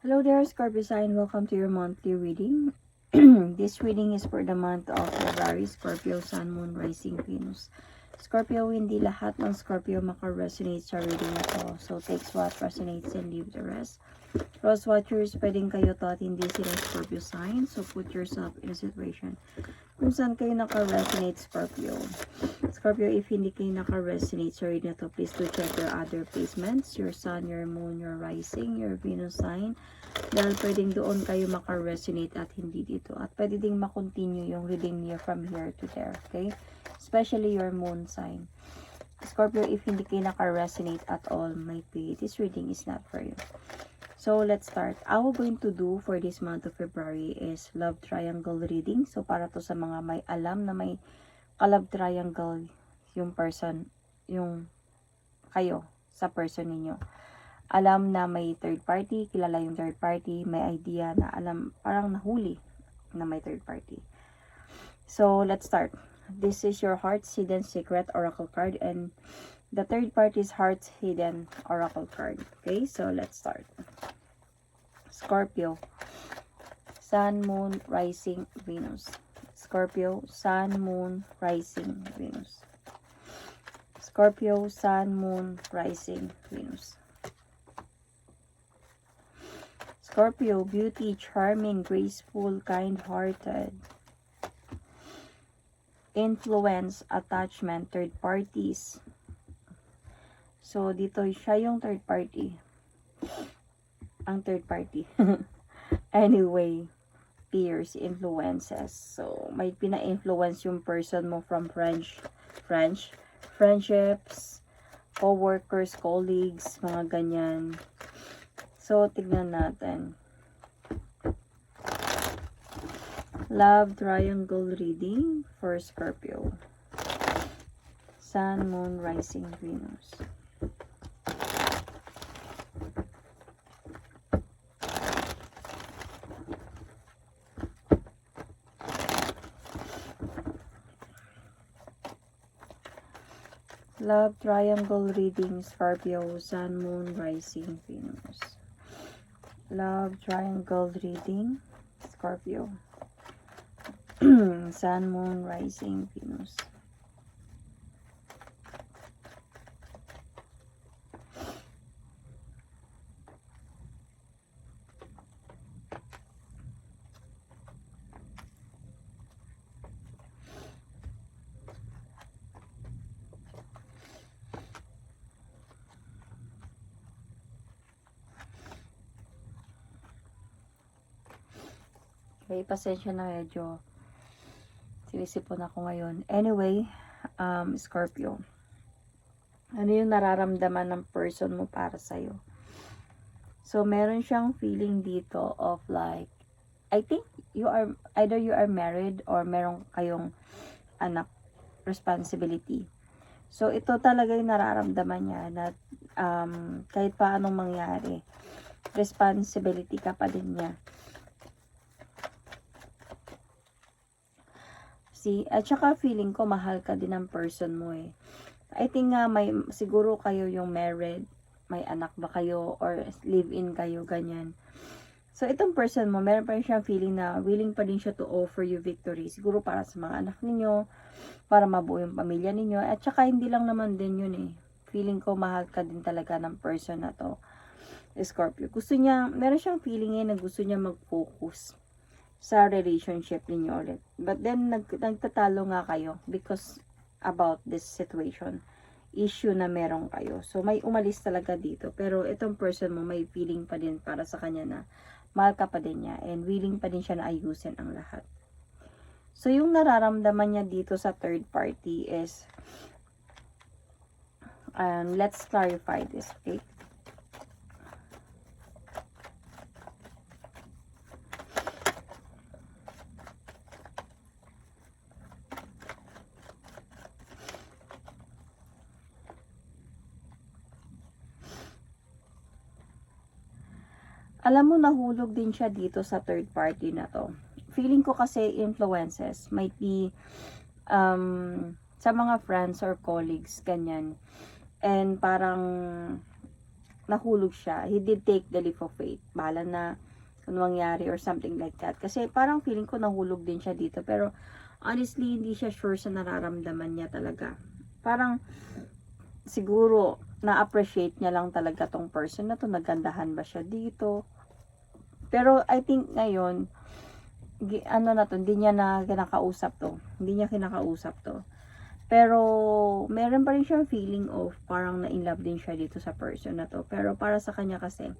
Hello there, Scorpio sign. Welcome to your monthly reading. This reading is for the month of February. Scorpio, Sun, Moon, Rising, Venus. Scorpio, hindi lahat ng Scorpio maka-resonate sa reading na to. So, takes what resonates and leave the rest. Cross watchers, pwedeng kayo to at hindi sila Scorpio sign. So, put yourself in a situation kung saan kayo naka-resonate, Scorpio. Scorpio, if hindi kayo naka-resonate sa reading na to, please do check your other placements. Your Sun, your Moon, your Rising, your Venus sign. Dahil pwedeng doon kayo maka-resonate at hindi dito. At pwede ding makontinue yung reading niyo from here to there. Okay? Especially your Moon sign. Scorpio, if hindi kayo naka-resonate at all, might be this reading is not for you. So, let's start. What we're going to do for this month of February is love triangle reading. So, para to sa mga may alam na may ka-love triangle yung person, yung kayo sa person ninyo. Alam na may third party, kilala yung third party, may idea na alam, parang nahuli na may third party. So, let's start. This is your heart's hidden secret oracle card and the third party's heart's hidden oracle card. Okay, so let's start. Scorpio, Sun, Moon, Rising, Venus. Scorpio, Sun, Moon, Rising, Venus. Scorpio, Sun, Moon, Rising, Venus. Scorpio, beauty, charming, graceful, kind-hearted. Influence, attachment, third parties. So, dito siya yung third party. Ang third party. Anyway, peers, influences. So, may pina-influence yung person mo from friendships, co-workers, colleagues, mga ganyan. So, tignan natin. Love triangle reading for Scorpio. Sun, Moon, Rising, Venus. Love triangle reading, Scorpio, Sun, Moon, Rising, Venus. Love triangle reading, Scorpio, Sun, Moon, Rising, Venus. Okay, pasensya na medyo sinisipon ako ngayon. Anyway, Scorpio. Ano yung nararamdaman ng person mo para sa'yo? So, meron siyang feeling dito of like, I think either you are married or meron kayong anak, responsibility. So, ito talaga yung nararamdaman niya na kahit pa anong mangyari, responsibility ka pa din niya. See, at saka feeling ko mahal ka din ng person mo eh. I think nga may siguro kayo yung married, may anak ba kayo or live-in kayo, ganyan. So, itong person mo, meron pa rin siyang feeling na willing pa din siya to offer you victory. Siguro para sa mga anak ninyo, para mabuo yung pamilya ninyo. At saka hindi lang naman din yun eh. Feeling ko mahal ka din talaga ng person na to, Scorpio. Gusto niya, meron siyang feeling eh na gusto niya mag-focus sa relationship ninyo ulit. But then, nagtatalo nga kayo because about this situation, issue na meron kayo. So, may umalis talaga dito. Pero, itong person mo, may feeling pa din para sa kanya na mahal ka pa din niya and willing pa din siya na ayusin ang lahat. So, yung nararamdaman niya dito sa third party is, let's clarify this, okay? Alam mo, nahulog din siya dito sa third party na to. Feeling ko kasi influences might be sa mga friends or colleagues, ganyan. And parang nahulog siya. He did take the leap of faith. Bahala na kung mangyari or something like that. Kasi parang feeling ko nahulog din siya dito. Pero honestly, hindi siya sure sa nararamdaman niya talaga. Parang siguro na-appreciate niya lang talaga tong person na to. Nagandahan ba siya dito? Pero I think ngayon, ano na to, hindi niya na kinakausap to. Hindi niya kinakausap to. Pero meron pa rin siyang feeling of parang na-in-love din siya dito sa person na to. Pero para sa kanya kasi,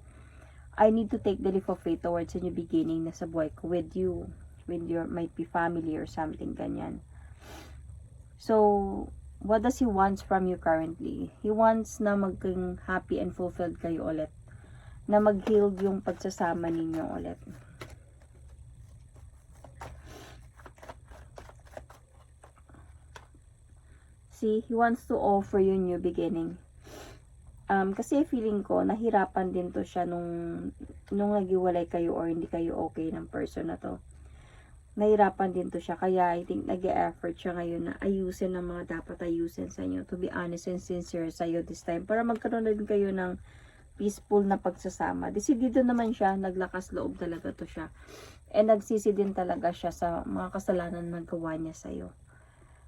I need to take the leap of faith towards a new beginning na sa buhay ko with you. With your, might be family or something ganyan. So, what does he wants from you currently? He wants na maging happy and fulfilled kayo ulit. Na mag-heal yung pagsasama ninyo ulit. See, he wants to offer you new beginning. Kasi feeling ko, nahirapan din to siya nung naghiwalay kayo or hindi kayo okay ng person na to. Nahirapan din to siya. Kaya I think nag-e-effort siya ngayon na ayusin ang mga dapat ayusin sa inyo. To be honest and sincere sa iyo this time. Para magkaroon din kayo ng peaceful na pagsasama. Decidido naman siya. Naglakas loob talaga to siya. And nagsisi din talaga siya sa mga kasalanan na nagawa niya sa iyo.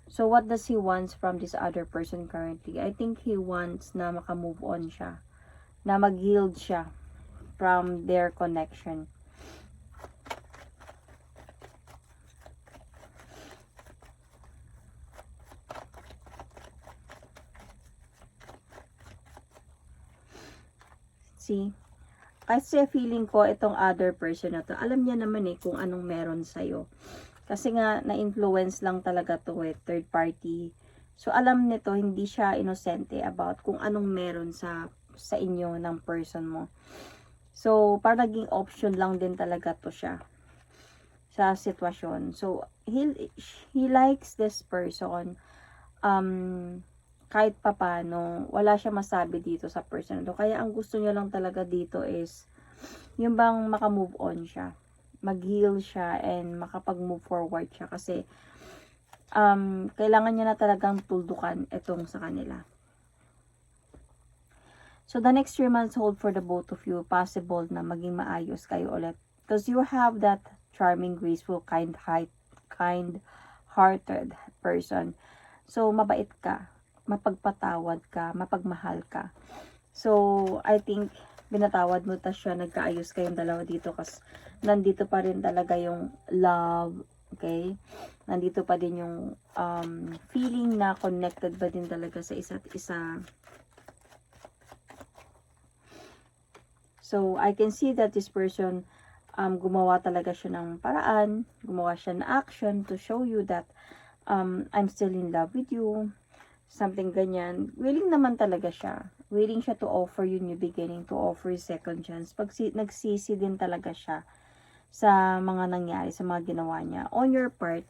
So, what does he wants from this other person currently? I think he wants na makamove on siya. Na mag-heal siya from their connection. See? Kasi feeling ko itong other person na to, alam niya naman kung anong meron sa'yo. Kasi nga, na-influence lang talaga to third party. So, alam nito, hindi siya inosente about kung anong meron sa inyo ng person mo. So, parang naging option lang din talaga to siya sa sitwasyon. So, he likes this person. Kahit papano, wala siya masabi dito sa person to. Kaya, ang gusto niya lang talaga dito is, yung bang makamove on siya. Mag-heal siya and makapag-move forward siya kasi kailangan niya na talagang tuldukan itong sa kanila. So, the next 3 months hold for the both of you. Possible na maging maayos kayo ulit. Because you have that charming, graceful, kind-hearted person. So, mabait ka. Mapagpatawad ka. Mapagmahal ka. So, I think binatawad mo ta siya, nagkaayos kayong dalawa dito kasi nandito pa rin talaga yung love, okay? Nandito pa din yung feeling na connected ba din talaga sa isa't isa. So, I can see that this person, gumawa talaga siya ng paraan, gumawa siya ng action to show you that I'm still in love with you. Something ganyan. Willing naman talaga siya. Willing siya to offer you new beginning, to offer you second chance. Pag nagsisi din talaga siya sa mga nangyari, sa mga ginawa niya. On your part,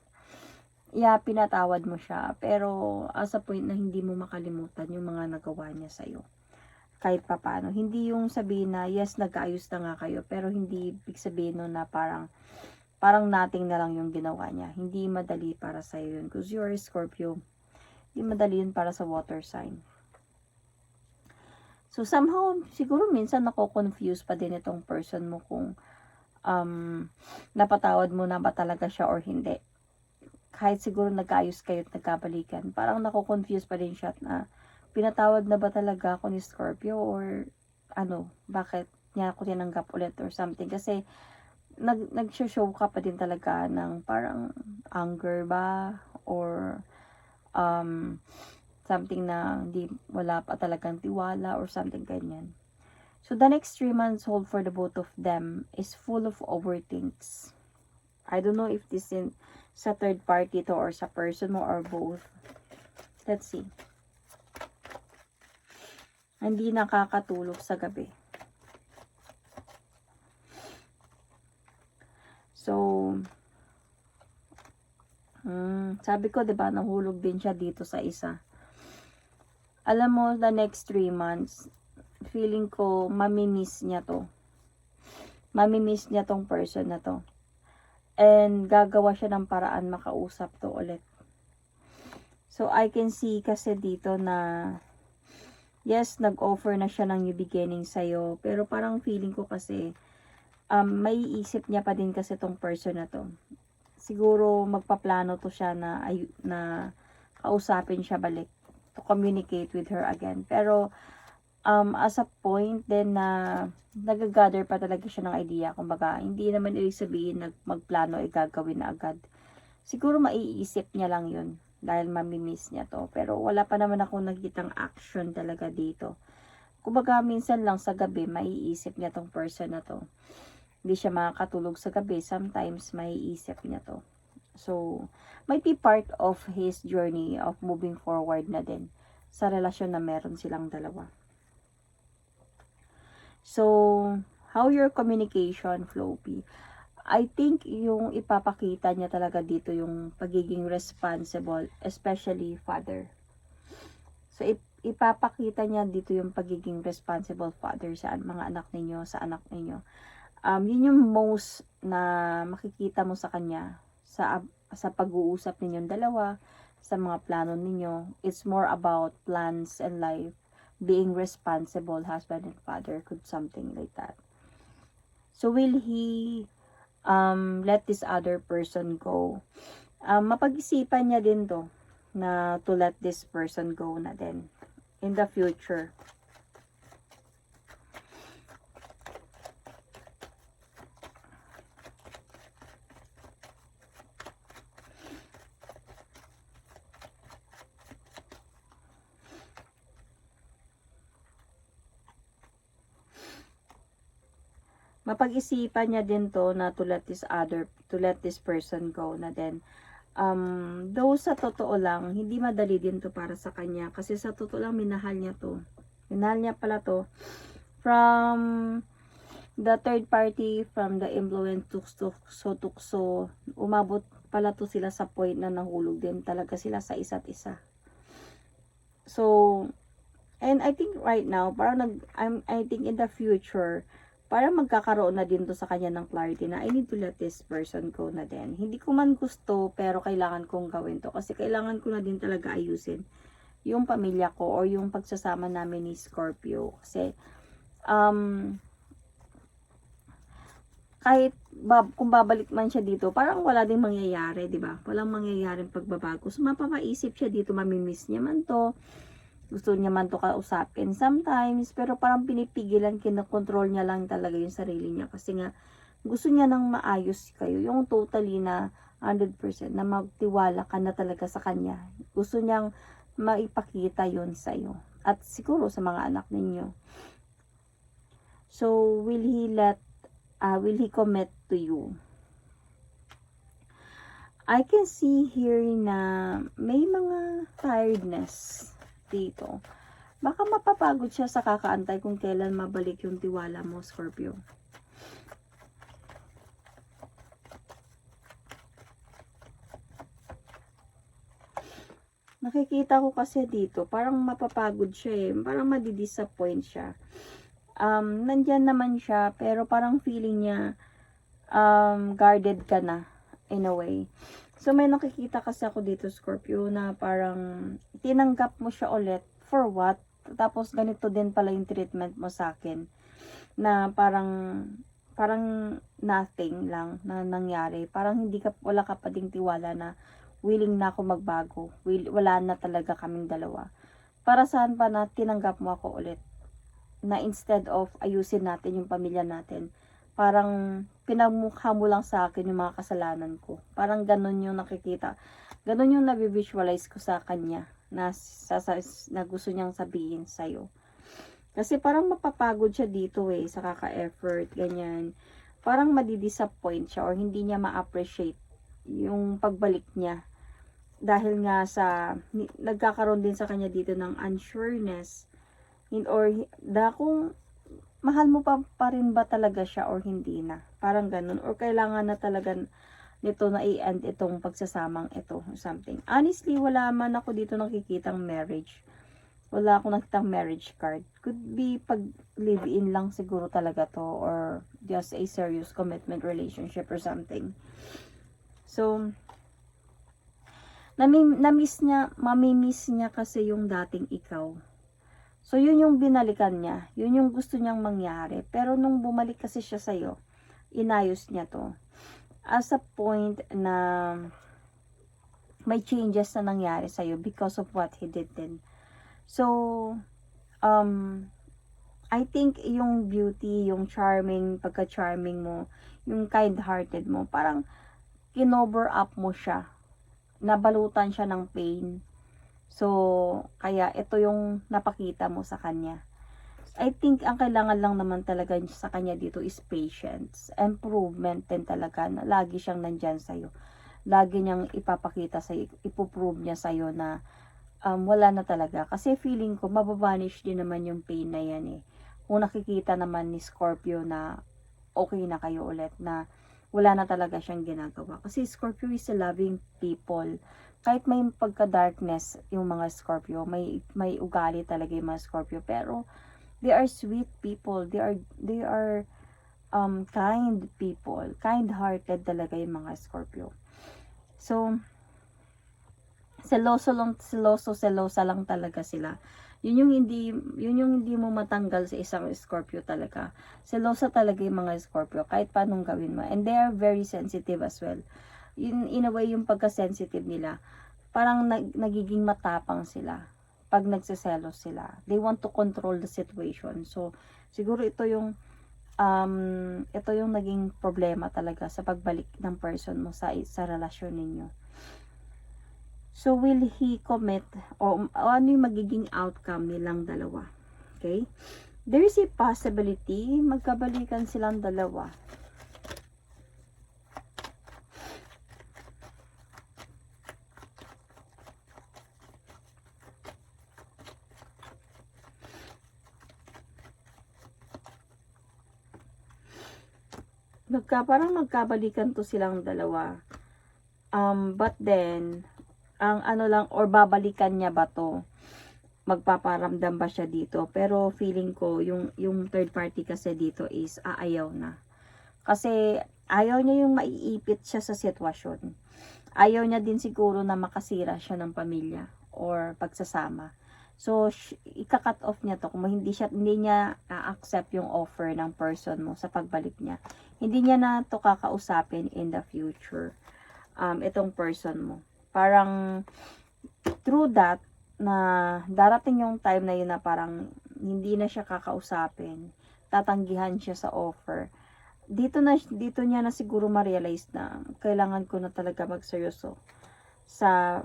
pinatawad mo siya. Pero as a point na hindi mo makalimutan yung mga nagawa niya sa'yo. Kahit papano. Hindi yung sabihin na, yes, nagkaayos na nga kayo. Pero hindi big sabihin no na parang nothing na lang yung ginawa niya. Hindi madali para sa'yo yun. Because you're a Scorpio. Hindi madali yun para sa water sign. So, somehow, siguro minsan nako-confuse pa din itong person mo kung napatawad mo na ba talaga siya or hindi. Kahit siguro nagkaayos kayo at nagkabalikan, parang nako-confuse pa din siya na pinatawad na ba talaga ako ni Scorpio or bakit niya ako tinanggap ulit or something. Kasi nag-show ka pa din talaga ng parang anger ba or something na wala pa talagang tiwala or something ganyan. So, the next 3 months hold for the both of them is full of overthinks. I don't know if this is sa third party to or sa person mo or both. Let's see. Hindi nakakatulog sa gabi. So, sabi ko, diba, nahulog din siya dito sa isa. Alam mo, the next 3 months, feeling ko, mamimiss niya to. Mamimiss niya tong person na to. And, gagawa siya ng paraan makausap to ulit. So, I can see kasi dito na Yes, nag-offer na siya ng new beginning sa'yo, pero parang feeling ko kasi, may isip niya pa din kasi tong person na to. Siguro magpaplano to siya na kausapin siya balik, to communicate with her again. Pero, as a point din na nag-gather pa talaga siya ng idea. Kumbaga, hindi naman ibig sabihin magplano ay gagawin na agad. Siguro maiisip niya lang yun dahil mamimiss niya to. Pero wala pa naman akong nakitang action talaga dito. Kumbaga, minsan lang sa gabi, maiisip niya tong person na to. Hindi siya makakatulog sa gabi. Sometimes, maiisip niya to. So, might be part of his journey of moving forward na din sa relasyon na meron silang dalawa. So, how your communication flow be? I think yung ipapakita niya talaga dito yung pagiging responsible, especially father. So, ipapakita niya dito yung pagiging responsible father sa mga anak ninyo, sa anak ninyo. Yun yung most na makikita mo sa kanya sa pag-uusap ninyong dalawa, sa mga plano ninyo. It's more about plans and life, being responsible husband and father, could something like that. So, will he let this other person go? Mapag-isipan niya din to na to let this person go na din in the future. Mapag-isipan niya din to na to let this person go na din. Though sa totoo lang, hindi madali din to para sa kanya. Kasi sa totoo lang, minahal niya to. Minahal niya pala to. From the third party, from the influence, tukso, umabot pala to sila sa point na nahulog din talaga sila sa isa't isa. So, and I think right now, parang I think in the future, parang magkakaroon na din to sa kanya ng clarity na I need to let this person go na din. Hindi ko man gusto, pero kailangan kong gawin to. Kasi kailangan ko na din talaga ayusin yung pamilya ko or yung pagsasama namin ni Scorpio. Kasi, kahit kung babalik man siya dito, parang wala ding mangyayari, di ba? Walang mangyayaring pagbabago. So, mapapaisip siya dito, mamimiss niya man to. Gusto niya man to kausapin sometimes, pero parang pinipigilan, kinokontrol niya lang talaga yung sarili niya kasi nga gusto niya nang maayos kayo, yung totally na 100% na magtiwala ka na talaga sa kanya. Gusto niyang maipakita yun sa iyo at siguro sa mga anak ninyo. So, will he commit to you? I can see here na may mga tiredness dito. Baka mapapagod siya sa kakaantay kung kailan mabalik yung tiwala mo, Scorpio. Nakikita ko kasi dito, parang mapapagod siya eh. Parang madidisappoint siya. Nandyan naman siya, pero parang feeling niya, guarded ka na, in a way. So, may nakikita kasi ako dito, Scorpio, na parang tinanggap mo siya ulit. For what? Tapos, ganito din pala yung treatment mo sa akin. Na parang nothing lang na nangyari. Parang wala ka pa ding tiwala na willing na ako magbago. Wala na talaga kaming dalawa. Para saan pa na tinanggap mo ako ulit? Na instead of ayusin natin yung pamilya natin, parang pinagmukha mo lang sa akin yung mga kasalanan ko. Parang ganun yung nakikita. Ganun yung nabivisualize ko sa kanya na gusto niyang sabihin sa'yo. Kasi parang mapapagod siya dito eh, sa kaka-effort, ganyan. Parang madidisappoint siya or hindi niya ma-appreciate yung pagbalik niya. Dahil nga nagkakaroon din sa kanya dito ng unsureness. Or kung mahal mo pa rin ba talaga siya or hindi na. Parang ganun. Or kailangan na talaga nito na i-end itong pagsasamang ito or something. Honestly, wala man ako dito nakikitang marriage. Wala akong nakitang marriage card. Could be pag live-in lang siguro talaga to or just a serious commitment relationship or something. So, mamimiss niya kasi yung dating ikaw. So, yun yung binalikan niya. Yun yung gusto niyang mangyari. Pero nung bumalik kasi siya sa'yo, inayos niya to. As a point na may changes na nangyari sa'yo because of what he did then. So, I think yung beauty, yung charming, pagka-charming mo, yung kind-hearted mo, parang kinover up mo siya. Nabalutan siya ng pain. So, kaya ito yung napakita mo sa kanya. I think ang kailangan lang naman talaga sa kanya dito is patience. Improvement din talaga na lagi siyang nandyan sa'yo. Lagi niyang ipapakita sa'yo, ipoprove niya sa'yo na wala na talaga. Kasi feeling ko, mababanish din naman yung pain na yan eh. Kung nakikita naman ni Scorpio na okay na kayo ulit, na wala na talaga siyang ginagawa. Kasi Scorpio is a loving people. Kahit may pagka-darkness yung mga Scorpio, may ugali talaga yung mga Scorpio, pero they are sweet people. They are kind people. Kind-hearted talaga yung mga Scorpio. So, selosa lang talaga sila. Yun yung hindi mo matanggal sa isang Scorpio talaga. Selosa talaga yung mga Scorpio kahit paanong gawin mo. And they are very sensitive as well. In a way, yung pagka-sensitive nila, parang nagiging matapang sila pag nagseselos sila. They want to control the situation. So, siguro ito yung naging problema talaga sa pagbalik ng person mo sa relasyon ninyo. So, will he commit o ano yung magiging outcome nilang dalawa? Okay? There is a possibility magkabalikan silang dalawa. Parang magkabalikan to silang dalawa. But then, ang ano lang, or babalikan niya ba to? Magpaparamdam ba siya dito? Pero feeling ko, yung third party kasi dito is aayaw na. Kasi ayaw niya yung maiipit siya sa sitwasyon. Ayaw niya din siguro na makasira siya ng pamilya or pagsasama. So, ika-cut off niya to kung hindi niya accept yung offer ng person mo sa pagbalik niya. Hindi niya na to kakausapin in the future. Itong person mo. Parang through that na darating yung time na yun na parang hindi na siya kakausapin, tatanggihan siya sa offer. Dito niya na siguro ma-realize na kailangan ko na talaga magseryoso sa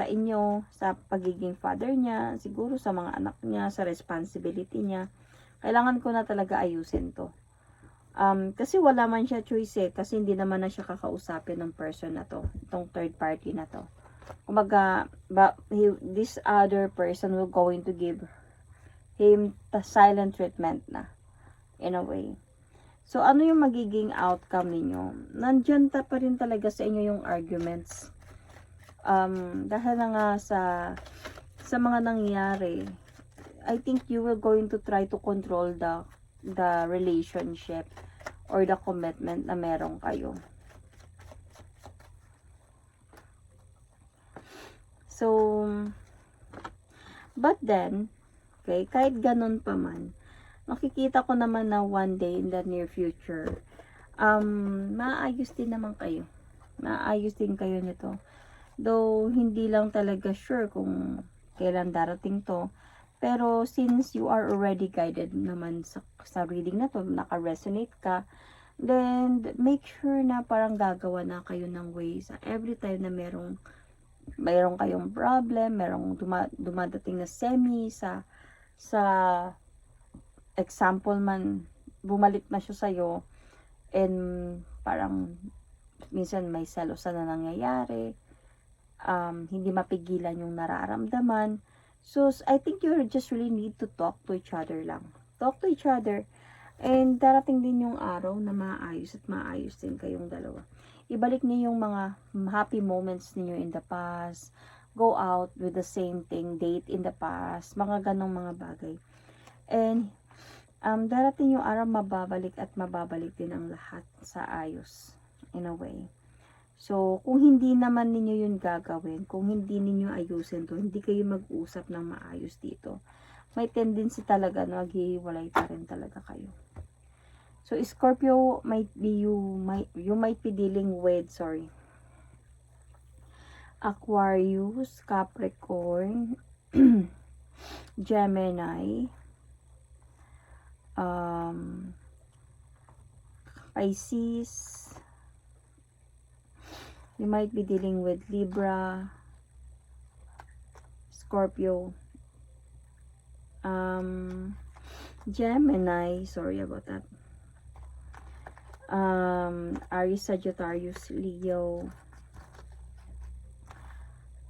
inyo, sa pagiging father niya, siguro sa mga anak niya, sa responsibility niya. Kailangan ko na talaga ayusin to. Kasi wala man siya choice eh, kasi hindi naman na siya kakausapin ng person na to, itong third party na to. Kumbaga, this other person will going to give him the silent treatment na, in a way. So, ano yung magiging outcome ninyo? Nandyan pa rin talaga sa inyo yung arguments. Dahil na nga sa mga nangyari, I think you will going to try to control the relationship or the commitment na meron kayo. So, but then, okay, kahit ganun pa man, makikita ko naman na one day in the near future, maayos din naman kayo. Maayos din kayo nito. Though, hindi lang talaga sure kung kailan darating to. Pero, since you are already guided naman sa reading na to, naka-resonate ka, then, make sure na parang gagawa na kayo ng ways every time na mayroong kayong problem, merong dumadating na semi sa example man, bumalik na siya sa'yo, and parang minsan may selosan na nangyayari, hindi mapigilan yung nararamdaman. So, I think you just really need to talk to each other lang. Talk to each other. And darating din yung araw na maayos at maayos din kayong dalawa. Ibalik niyo yung mga happy moments niyo in the past. Go out with the same thing, date in the past. Mga ganong mga bagay. And, darating yung araw mababalik at mababalik din ang lahat sa ayos. In a way. So, kung hindi naman ninyo yun gagawin, kung hindi ninyo ayusin to, hindi kayo mag-usap ng maayos dito, may tendency talaga na maghihiwalay pa rin talaga kayo. So, Scorpio, you might be dealing with, Aquarius, Capricorn, Gemini, Pisces. You might be dealing with Libra, Scorpio, Gemini, sorry about that, Aries, Sagittarius, Leo,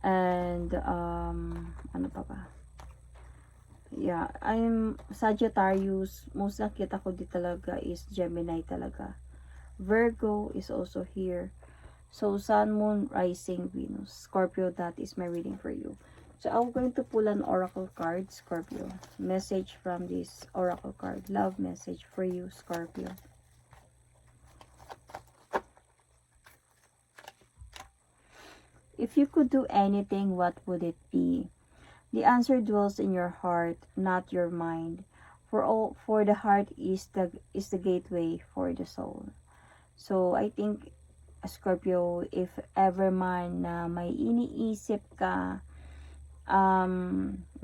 and ano pa ba? Yeah, I'm Sagittarius. Most nakita ko di talaga is Gemini talaga. Virgo is also here. So, Sun, Moon, Rising, Venus. Scorpio, that is my reading for you. So, I'm going to pull an oracle card, Scorpio. Message from this oracle card. Love message for you, Scorpio. If you could do anything, what would it be? The answer dwells in your heart, not your mind. For the heart is the gateway for the soul. So, I think, Scorpio, if ever man na may iniisip ka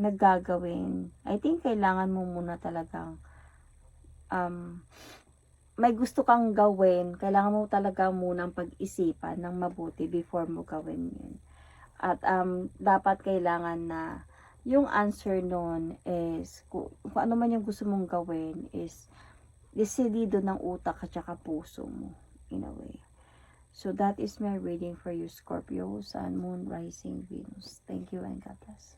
naggagawin, I think kailangan mo muna talagang may gusto kang gawin, kailangan mo talaga munang pag-isipan ng mabuti before mo gawin yun. At dapat kailangan na yung answer nun is kung ano man yung gusto mong gawin is desidido ng utak at saka puso mo in a way. So that is my reading for you, Scorpio, Sun, Moon, Rising, Venus. Thank you and God bless.